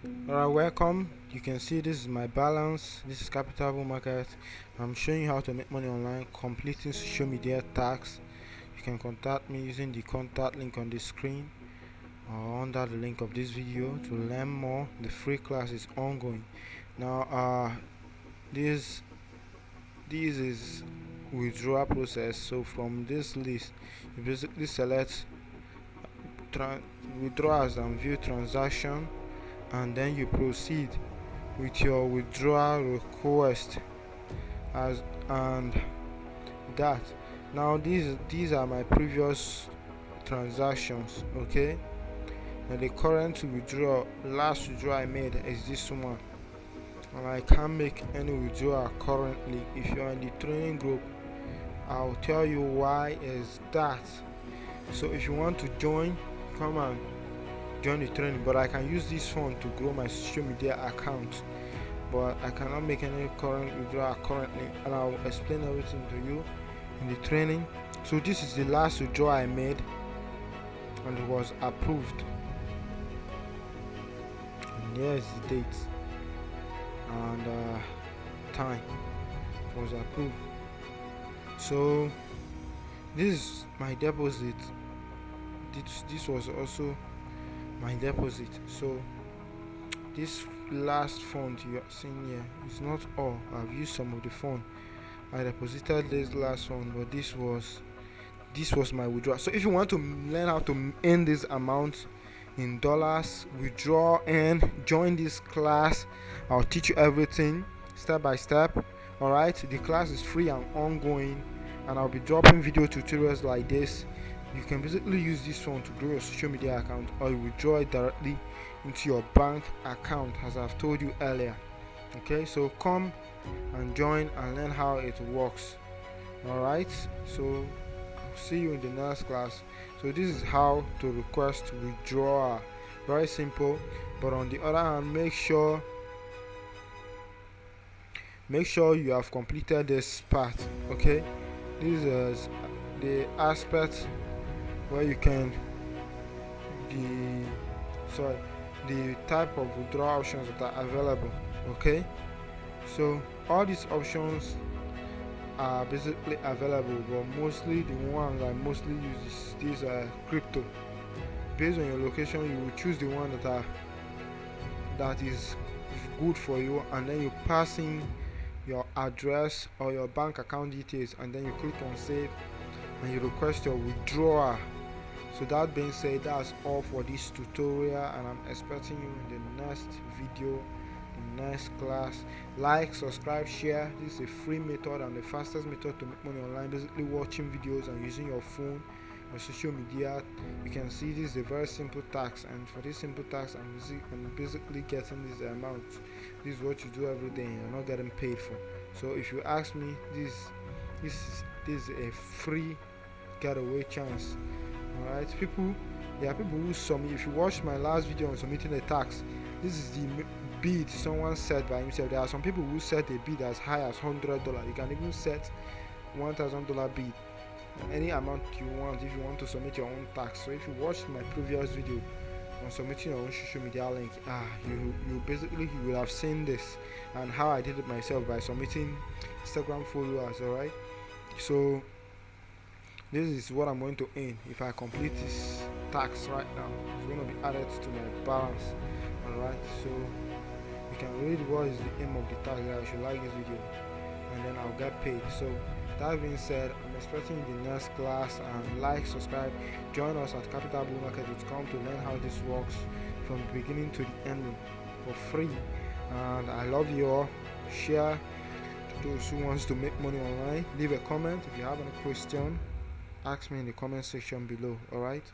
Alright, welcome. You can see this is my balance. This is Capital Bull Market. I'm showing you how to make money online, completing social media tasks. You can contact me using the contact link on the screen or under the link of this video to learn more. The free class is ongoing. Now, this is withdrawal process. So from this list, you basically select withdrawals and view transaction, and then you proceed with your withdrawal request as and that. Now these are my previous transactions. Okay, now the current last withdrawal I made is this one, and I can't make any withdrawal currently. If you're in the training group, I'll tell you why is that. So if you want to join, come and join the training, but I can use this phone to grow my social media account, but I cannot make any current withdrawal currently, and I'll explain everything to you in the training. So this is the last withdrawal I made and it was approved, and here is the date and time it was approved. So this is my deposit. This was also my deposit. So this last fund you are seeing here is not all. I've used some of the fund. I deposited this last one, but this was my withdrawal. So if you want to learn how to earn this amount in dollars, withdraw and join this class. I'll teach you everything step by step. Alright, the class is free and ongoing, and I'll be dropping video tutorials like this. You can basically use this phone to grow your social media account, or you withdraw it directly into your bank account as I've told you earlier. Okay, so come and join and learn how it works. Alright, so I'll see you in the next class. So this is how to request withdrawal. Very simple, but on the other hand, make sure you have completed this part. Okay, this is the aspect where you can the type of withdrawal options that are available. Okay, so all these options are basically available, but mostly the ones I mostly use is this crypto. Based on your location, you will choose the one that is good for you, and then you pass in your address or your bank account details, and then you click on save and you request your withdrawal. So that being said, that's all for this tutorial, and I'm expecting you in the next video, the next class. Like, subscribe, share. This is a free method and the fastest method to make money online, basically watching videos and using your phone or social media. You can see this is a very simple task, and for this simple task I'm basically getting this amount. This is what you do every day and you're not getting paid for. So if you ask me, this is a free getaway chance. Alright, there are people who submit. If you watch my last video on submitting a tax, this is the bid someone set by himself. There are some people who set a bid as high as $100. You can even set $1,000 bid, any amount you want, if you want to submit your own tax. So if you watched my previous video on submitting your own social media link, you will have seen this and how I did it myself by submitting Instagram followers. Alright, so this is what I'm going to earn if I complete this tax right now. It's going to be added to my balance. Alright, so you can read what is the aim of the tax. If you like this video, and then I'll get paid. So that being said, I'm expecting the next class, and like, subscribe, join us at capitalbullmarket.com to learn how this works from the beginning to the ending for free. And I love you all. Share to those who wants to make money online. Leave a comment if you have any question. Ask me in the comment section below. Alright.